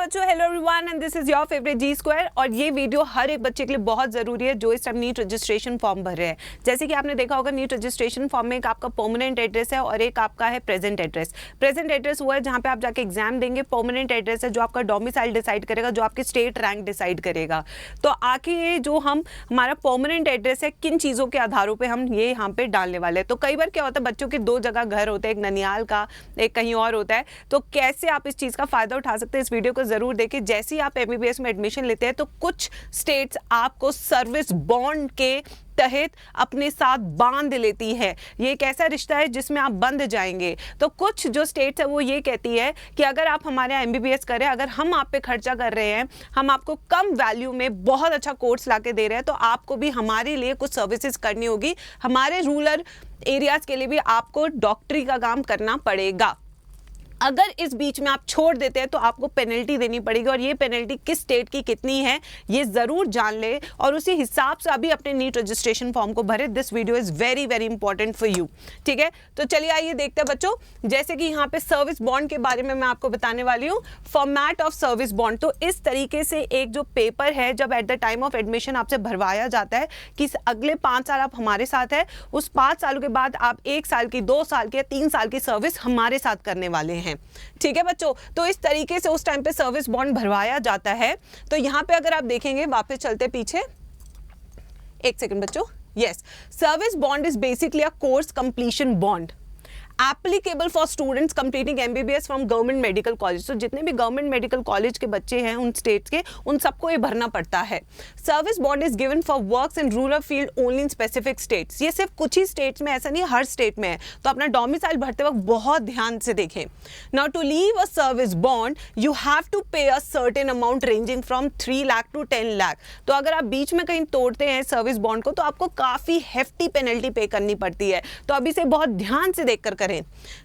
बच्चों, hello everyone and this is your favourite G square. और ये वीडियो हर एक बच्चे के लिए बहुत ज़रूरी है जो इस टाइम नीट रजिस्ट्रेशन फॉर्म भर रहे हैं। जैसे कि आपने देखा होगा, नीट रजिस्ट्रेशन फॉर्म में एक आपका परमानेंट एड्रेस है और एक आपका है प्रेजेंट एड्रेस। प्रेजेंट एड्रेस वो है जहाँ पे आप जाके एग्जाम देंगे। परमानेंट एड्रेस है जो आपका डोमिसाइल डिसाइड करेगा, जो आपके स्टेट रैंक डिसाइड करेगा। तो आखिर ये जो हमारा परमानेंट एड्रेस है, किन चीज़ों के आधारों पर हम ये यहाँ पे डालने वाले हैं। तो कई बार क्या होता है, बच्चों के दो जगह घर होते हैं, एक ननियाल का, एक कहीं और होता है। तो कैसे आप इस चीज़ का फ़ायदा उठा सकते हैं, इस वीडियो को ज़रूर देखें। जैसे ही आप एमबीबीएस में एडमिशन लेते हैं तो कुछ स्टेट्स आपको सर्विस बॉन्ड के तहत अपने साथ बांध लेती है। ये एक ऐसा रिश्ता है जिसमें आप बंध जाएंगे। तो कुछ जो स्टेट्स है वो ये कहती है कि अगर आप हमारे यहाँ एमबीबीएस करें, अगर हम आप पे खर्चा कर रहे हैं, हम आपको कम वैल्यू में बहुत अच्छा कोर्स ला के दे रहे हैं, तो आपको भी हमारे लिए कुछ सर्विसेज करनी होगी। हमारे रूरल एरियाज़ के लिए भी आपको डॉक्टरी का काम करना पड़ेगा। अगर इस बीच में आप छोड़ देते हैं तो आपको पेनल्टी देनी पड़ेगी, और ये पेनल्टी किस स्टेट की कितनी है ये ज़रूर जान ले और उसी हिसाब से अभी अपने नीट रजिस्ट्रेशन फॉर्म को भरे। This video is very very important for you. ठीक है, तो चलिए आइए देखते हैं बच्चों। जैसे कि यहाँ पे सर्विस बॉन्ड के बारे में मैं आपको बताने वाली हूँ। फॉर्मेट ऑफ सर्विस बॉन्ड, तो इस तरीके से एक जो पेपर है जब at the time of admission आपसे भरवाया जाता है कि अगले 5 साल आप हमारे साथ है, उस 5 सालों के बाद आप 1 साल की, 2 साल की या 3 साल की सर्विस हमारे साथ करने वाले हैं। ठीक है बच्चों, तो इस तरीके से उस टाइम पे सर्विस बॉन्ड भरवाया जाता है। तो यहां पे अगर आप देखेंगे, वापस चलते पीछे, एक सेकंड बच्चों। Yes, service bond is basically a course completion bond applicable for students completing MBBS from government medical college. तो जितने भी गवर्नमेंट मेडिकल कॉलेज के बच्चे हैं उन स्टेट्स के, उन सबको ये भरना पड़ता है। Service bond is given for works in rural field only in specific states. ये सिर्फ कुछ ही स्टेट्स में, ऐसा नहीं हर स्टेट में है। तो अपना डोमिसाइल भरते वक्त बहुत ध्यान से देखें। Now to leave a service bond you have to pay a certain amount ranging from 3 lakh to 10 lakh. तो अगर आप बीच में कहीं तोड़ते हैं सर्विस बॉन्ड को तो आपको काफ़ी हेफ्टी पेनल्टी पे करनी पड़ती है। तो अभी से बहुत ध्यान से देखकर करें।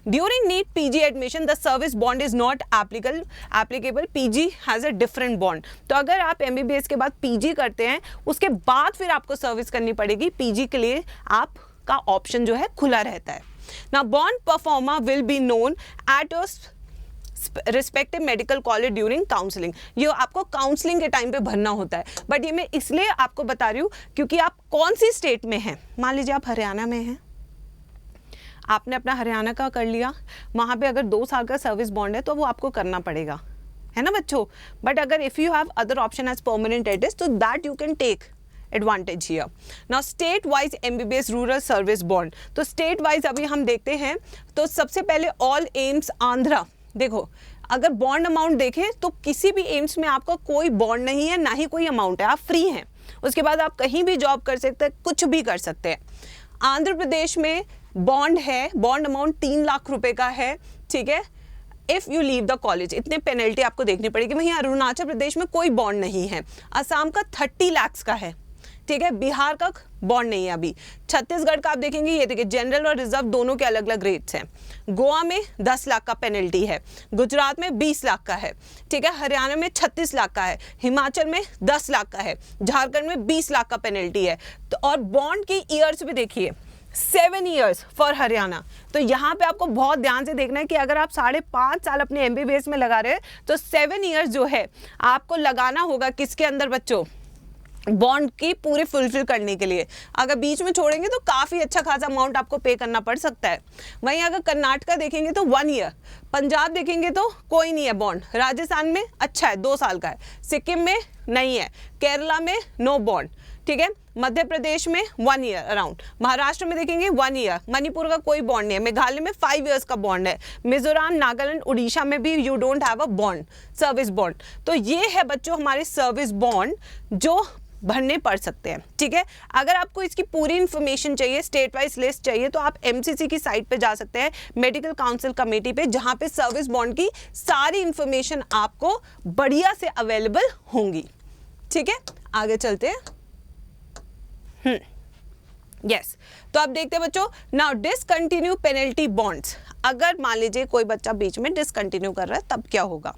During NEET PG admission, the service bond is not applicable. PG has a different bond. तो अगर आप MBBS के बाद PG करते हैं, उसके बाद फिर आपको सर्विस करनी पड़ेगी। PG के लिए आपका ऑप्शन जो है खुला रहता है। Now, bond performer will be known at a respective medical college during counselling. ये आपको काउंसलिंग के टाइम पे भरना होता है। बट ये मैं इसलिए आपको बता रही हूँ क्योंकि आप कौन सी स्टेट में हैं। मान लीजिए आप हरियाणा में हैं, आपने अपना हरियाणा का कर लिया, वहाँ पे अगर 2 साल का सर्विस बॉन्ड है तो वो आपको करना पड़ेगा, है ना बच्चों। बट अगर if you have other option as permanent address तो that you can take advantage here. Now state wise MBBS rural service bond, तो स्टेट वाइज अभी हम देखते हैं। तो सबसे पहले ऑल एम्स आंध्रा। देखो, अगर बॉन्ड अमाउंट देखें तो किसी भी एम्स में आपका कोई बॉन्ड नहीं है, ना ही कोई अमाउंट है, आप फ्री हैं। उसके बाद आप कहीं भी जॉब कर सकते हैं, कुछ भी कर सकते हैं। आंध्र प्रदेश में बॉन्ड है, बॉन्ड अमाउंट 3 लाख रुपए का है। ठीक है, if you leave the college इतने पेनल्टी आपको देखनी पड़ेगी। वहीं अरुणाचल प्रदेश में कोई बॉन्ड नहीं है। असम का 30 लाख का है। ठीक है, बिहार का बॉन्ड नहीं है अभी। छत्तीसगढ़ का आप देखेंगे, ये देखिए जनरल और रिजर्व दोनों के अलग अलग रेट्स हैं। गोवा में 10 लाख का पेनल्टी है, गुजरात में 20 लाख का है। ठीक है, हरियाणा में 36 लाख का है, हिमाचल में 10 लाख का है, झारखंड में 20 लाख का पेनल्टी है। तो और बॉन्ड की ईयर्स भी देखिए, 7 ईयर्स फॉर हरियाणा। तो यहाँ पे आपको बहुत ध्यान से देखना है कि अगर आप 5.5 साल अपने एमबीबीएस में लगा रहे हैं तो 7 ईयर्स जो है आपको लगाना होगा किसके अंदर बच्चों, बॉन्ड की पूरी फुलफिल करने के लिए। अगर बीच में छोड़ेंगे तो काफ़ी अच्छा खासा अमाउंट आपको पे करना पड़ सकता है। वहीं अगर कर्नाटका देखेंगे तो 1 ईयर, पंजाब देखेंगे तो कोई नहीं है बॉन्ड, राजस्थान में अच्छा है 2 साल का है, सिक्किम में नहीं है, केरला में नो बॉन्ड। ठीक है, मध्य प्रदेश में 1 ईयर अराउंड, महाराष्ट्र में देखेंगे 1 ईयर, मणिपुर का कोई बॉन्ड नहीं है, मेघालय में 5 ईयर्स का बॉन्ड है, मिजोरम, नागालैंड, उड़ीसा में भी you don't have a bond, service bond. तो ये है बच्चों हमारे सर्विस बॉन्ड जो भरने पड़ सकते हैं। ठीक है, अगर आपको इसकी पूरी इन्फॉर्मेशन चाहिए, स्टेट वाइज लिस्ट चाहिए, तो आप एमसीसी की साइट पे जा सकते हैं, मेडिकल काउंसिल कमेटी पे, जहां पे सर्विस बॉन्ड की सारी इन्फॉर्मेशन आपको बढ़िया से अवेलेबल होंगी। ठीक है, आगे चलते हैं। यस, तो आप देखते हैं बच्चों। Now discontinue penalty bonds. अगर मान लीजिए कोई बच्चा बीच में डिसकंटिन्यू कर रहा है तब क्या होगा।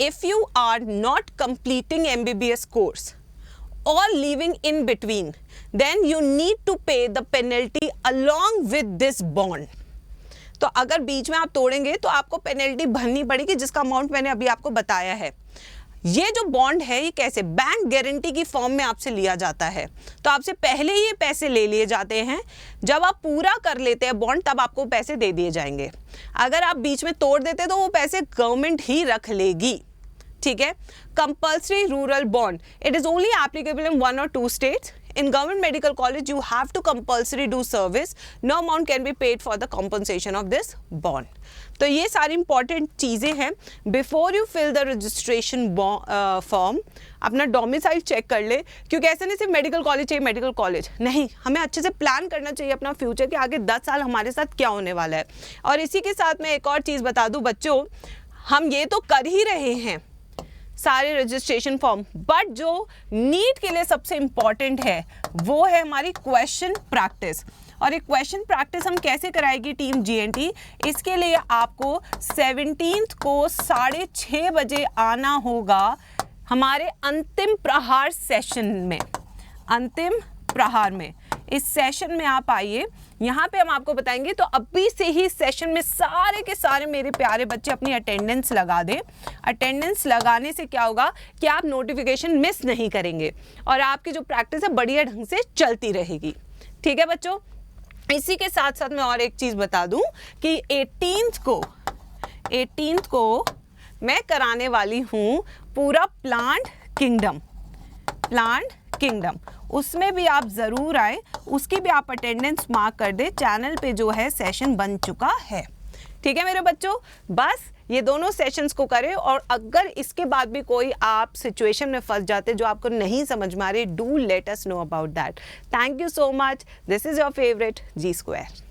If you are not completing MBBS course or leaving in between, then you need to pay the penalty along with this bond. तो अगर बीच में आप तोड़ेंगे तो आपको पेनल्टी भरनी पड़ेगी, जिसका अमाउंट मैंने अभी आपको बताया है। ये जो बॉन्ड है ये कैसे बैंक गारंटी की फॉर्म में आपसे लिया जाता है, तो आपसे पहले ही ये पैसे ले लिए जाते हैं, जब आप पूरा कर लेते हैं बॉन्ड तब आपको पैसे दे दिए जाएंगे। अगर आप बीच में तोड़ देते तो वो पैसे गवर्नमेंट ही रख लेगी, ठीक है। Compulsory rural bond, it is only applicable in 1 or 2 states. In government medical college you have to compulsory do service, no amount can be paid for the compensation of this bond. तो ये सारी important चीज़ें हैं। Before you fill the registration form अपना domicile check कर ले, क्योंकि ऐसे नहीं सिर्फ मेडिकल कॉलेज चाहिए मेडिकल कॉलेज नहीं, हमें अच्छे से प्लान करना चाहिए अपना फ्यूचर कि आगे 10 साल हमारे साथ क्या होने वाला है। और इसी के साथ मैं एक और चीज़ बता दूं बच्चों, हम ये तो कर ही रहे हैं सारे रजिस्ट्रेशन फॉर्म, बट जो नीट के लिए सबसे इम्पॉर्टेंट है वो है हमारी क्वेश्चन प्रैक्टिस। और एक क्वेश्चन प्रैक्टिस हम कैसे कराएगी टीम जीएनटी, इसके लिए आपको 17 को 6:30 बजे आना होगा हमारे अंतिम प्रहार सेशन में। अंतिम प्रहार में इस सेशन में आप आइए, यहाँ पे हम आपको बताएंगे। तो अभी से ही सेशन में सारे के सारे मेरे प्यारे बच्चे अपनी अटेंडेंस लगा दें। अटेंडेंस लगाने से क्या होगा कि आप नोटिफिकेशन मिस नहीं करेंगे और आपकी जो प्रैक्टिस है बढ़िया ढंग से चलती रहेगी, ठीक है बच्चों। इसी के साथ साथ मैं और एक चीज़ बता दूं कि 18th को मैं कराने वाली हूँ पूरा प्लांट किंगडम, उसमें भी आप ज़रूर आए, उसकी भी आप अटेंडेंस मार्क कर दे। चैनल पे जो है सेशन बन चुका है, ठीक है मेरे बच्चों। बस ये दोनों सेशंस को करें, और अगर इसके बाद भी कोई आप सिचुएशन में फंस जाते जो आपको नहीं समझ में आ रही, do let us know about that. Thank you so much, this is your favourite G Square।